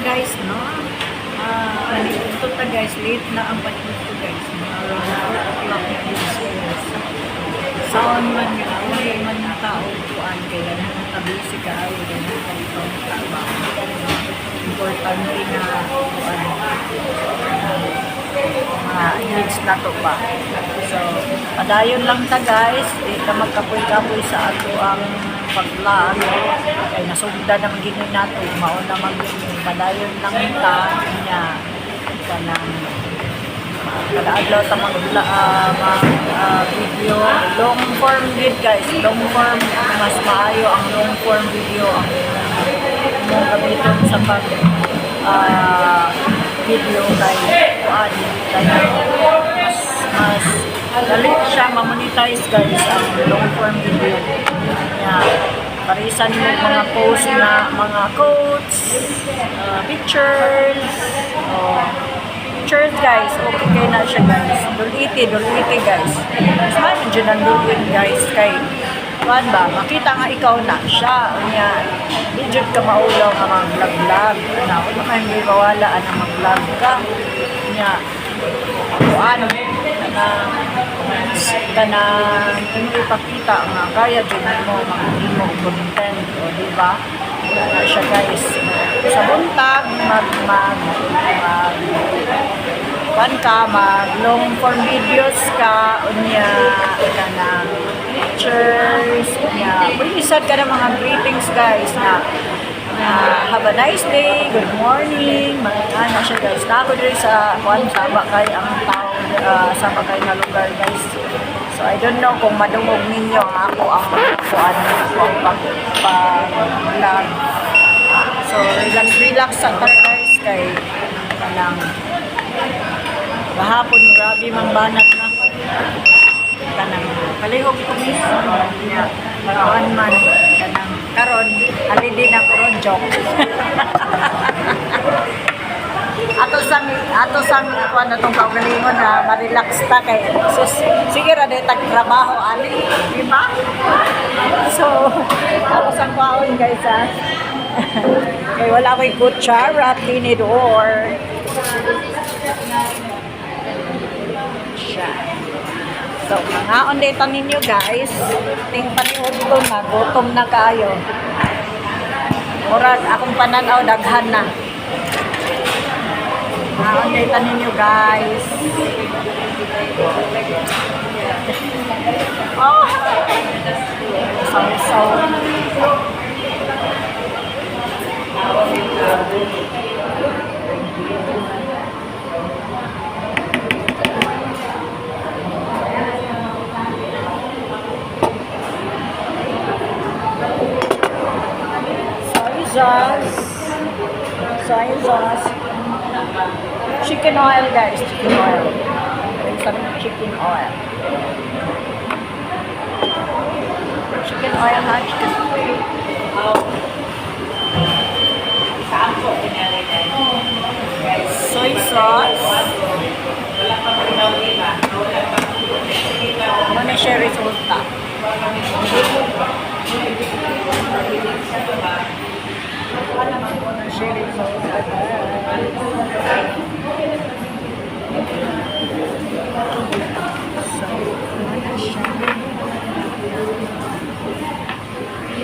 guys, no? Ito na guys, late na ang palit ko guys. Around 4 o'clock na guys. Saan man nga, wala man na tao kuan kaya nakabisi ka, wala na kalitong trabaho. Importante na kuan needs na to pa. So, padayon lang ta guys, di ka magkapoy-kapoy sa ato ang pag-vlog. Kaya nasugda naman ginoy nato, mauna mag-ginoy. Padayon lang ta niya kanang kada-adlaw ta video. Long form gid guys, long form. Mas maayo ang long form video ang mong gamiton sa pag video kay kuan kay mas dali siya ma-monetize guys ang long form video niya. Parisan mo mga post na mga quotes, pictures, pictures guys, okay kayo na siya guys. Duliti guys. Mas maraming dyan ang dulin guys kay kuan ba, makita nga ikaw na siya niya. Di ka maulaw nga mag-vlog-vlog na wala ka hindi mawala na mag-vlog ka niya. Kuan na hindi ipakita nga kaya dyan mo mag-imo content o diba na siya guys sa buntag kuan ka mag long form videos ka unya ka ng pictures unya pwede ka ng mga greetings guys na have a nice day, good morning, mga siya guys. Ako din sa kuan sama kay ang tao sama kay na lugar guys. So I don't know kung madungog ninyo ako ang kuan ako ang pag-vlog. So relax sa guys kay kanang bahapon grabe mang banat na kanang kalihog ko niya kuan man kanang karon halidi na ko joke. ato sang kuan atong kaugalingon na ma-relax ta kay sige ra day tag trabaho ani di ba? So ato sang kuan guys kay wala koy kutsara tinidor siya. So, mga ondeta ninyo guys, ting panihod ko na, gutom na kayo. Murag, akong pananaw, daghan na. Mga ondeta ninyo guys. Oh! So. Soy sauce, chicken oil guys, chicken oil. Some chicken oil. Chicken oil ha, chicken oil. Soy sauce. Mana siya resulta?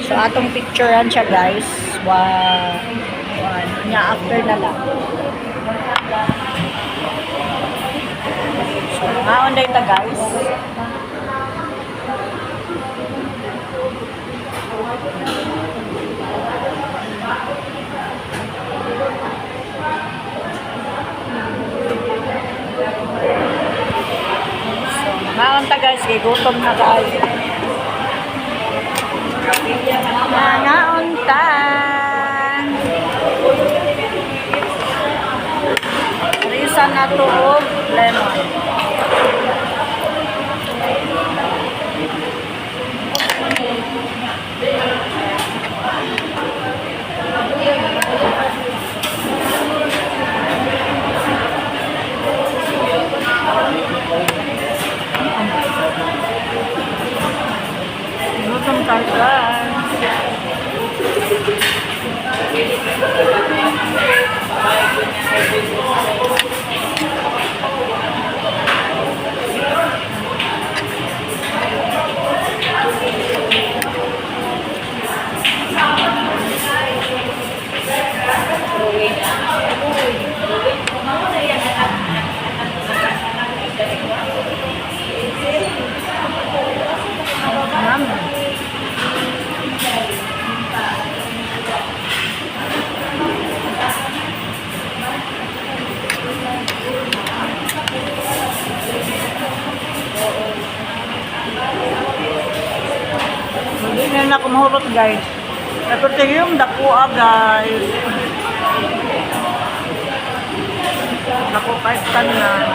So atong picturean siya guys. Nya after na lang. So maon day ta guys. Maon ta guys, kay gutom na kayo. Maon ta. Risa na to og lemon. Gutom ka guys. charot guys. Napunta yung dakua guys. Naku kahit tanan.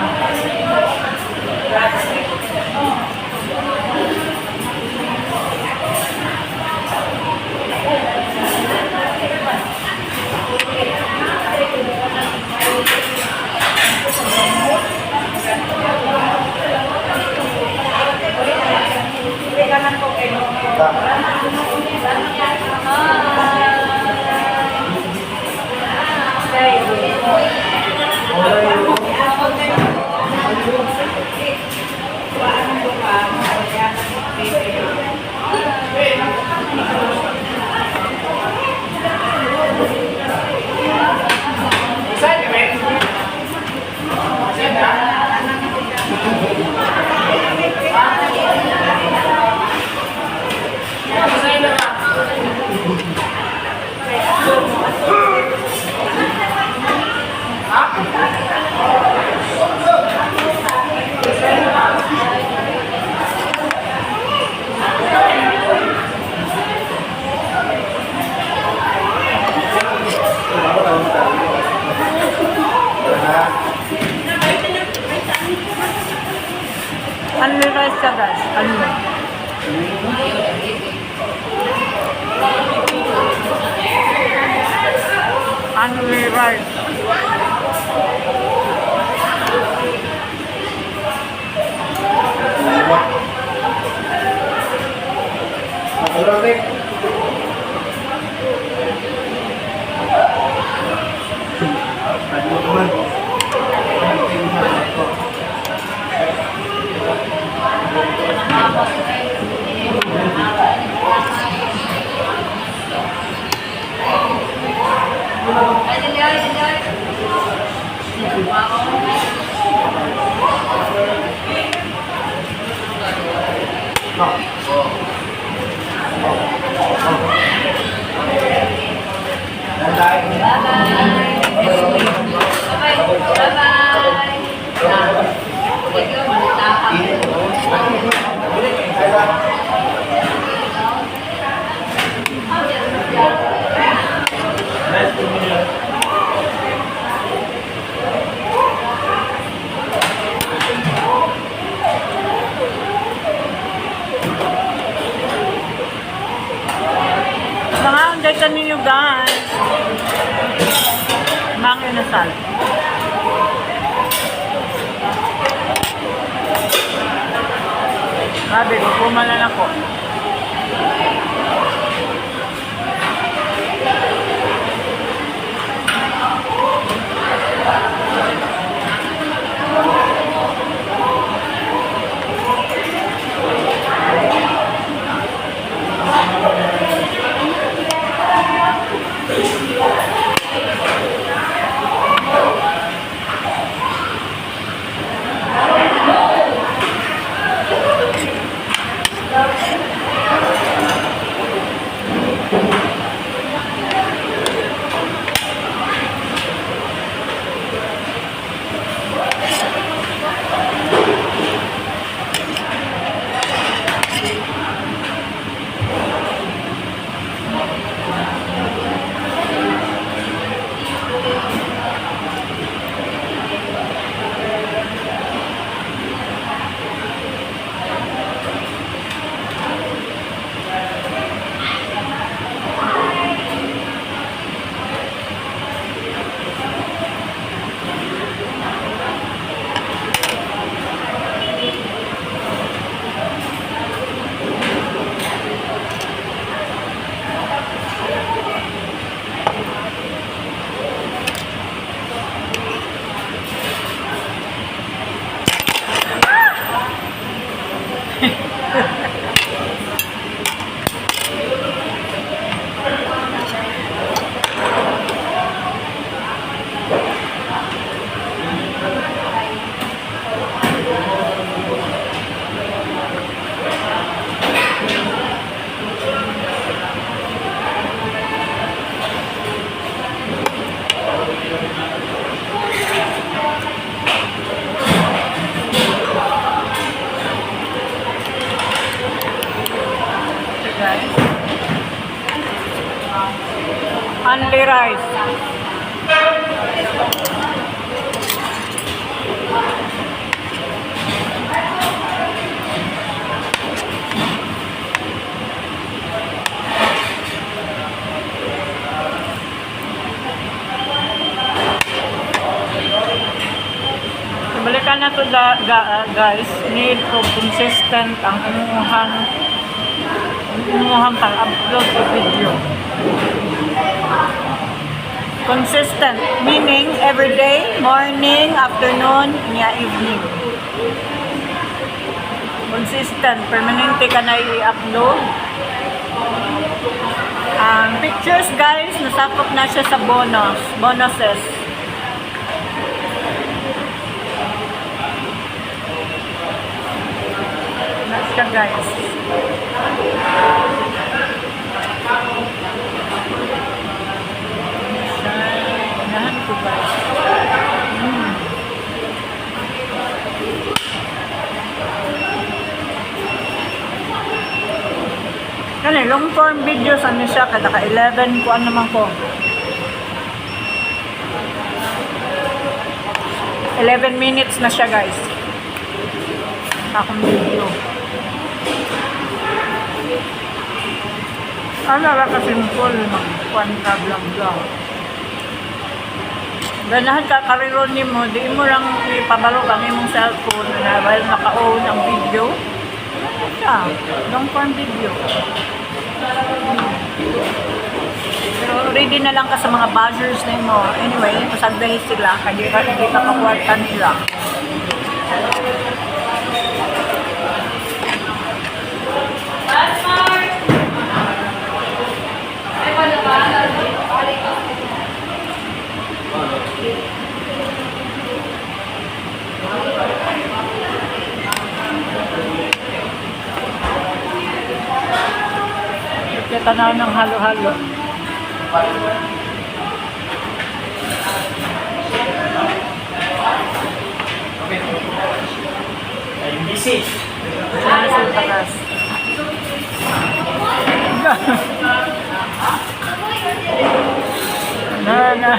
Unli rice siya guys. Unli. Unli rice. Mga ninyo guys. Mga inasal. Sabi ko, pumalan ako. Only rice. Balikan na to guys, need to consistent ang umuhang pag-upload sa video. Consistent, meaning every day, morning, afternoon, niya evening. Consistent, permanente ka na i-upload. Pictures guys, nasakop na siya sa bonuses. Siya guys. Nahan ko guys. Kani, long form videos ano siya, kada ka 11 ko naman ko. 11 minutes na siya guys. Akong video. Ano lang ka-simple, mag-1 ka blang-blang. Ganahan ka kariron ni mo, di mo lang ipabalo kami mong cellphone na while naka-on ang video. Ano siya? Long form video. Pero ready na lang ka sa mga buzzers na mo. Anyway, pasagdahin sila, hindi ka pakwarta nila. Kita na ng halo-halo. Ayun, busy. Sa takas. Na.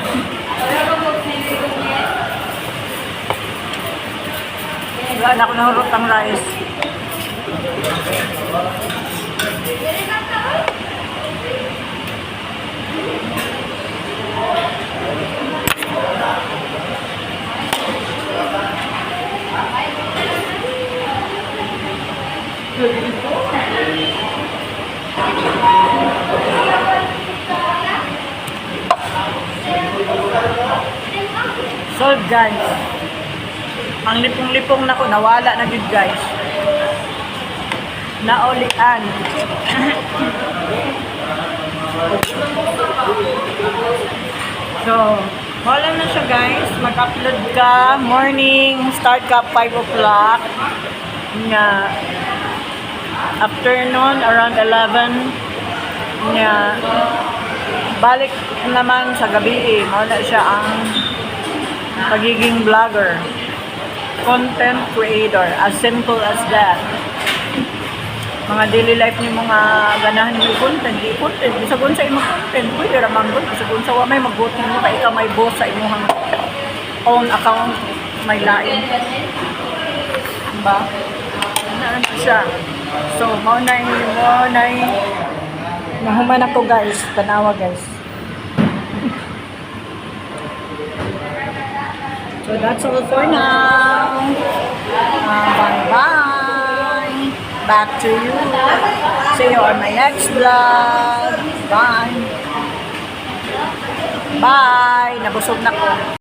Wala na ako nahurot ang rice. Solve guys. Ang lipong-lipong na ko, nawala na yun guys. Naulian. So, wala na siya guys. Mag-upload ka. Morning, start ka 5 o'clock. Nga, afternoon, around 11. Nga, balik naman sa gabi. Wala siya ang pagiging vlogger. Content creator. As simple as that. Mga daily life ni mga ganahan ni content, di content, bisagon sa imong content, pwede ramang good, bisagon sa wa may mag-voting mo, kaya ikaw may boss sa imong own account, may lain. Diba? Ano siya? So, maunay, nahuman ako guys, tanawa guys. So, that's all for now. Bye-bye. Back to you. See you on my next vlog. Bye. Bye. Nabusog na ko.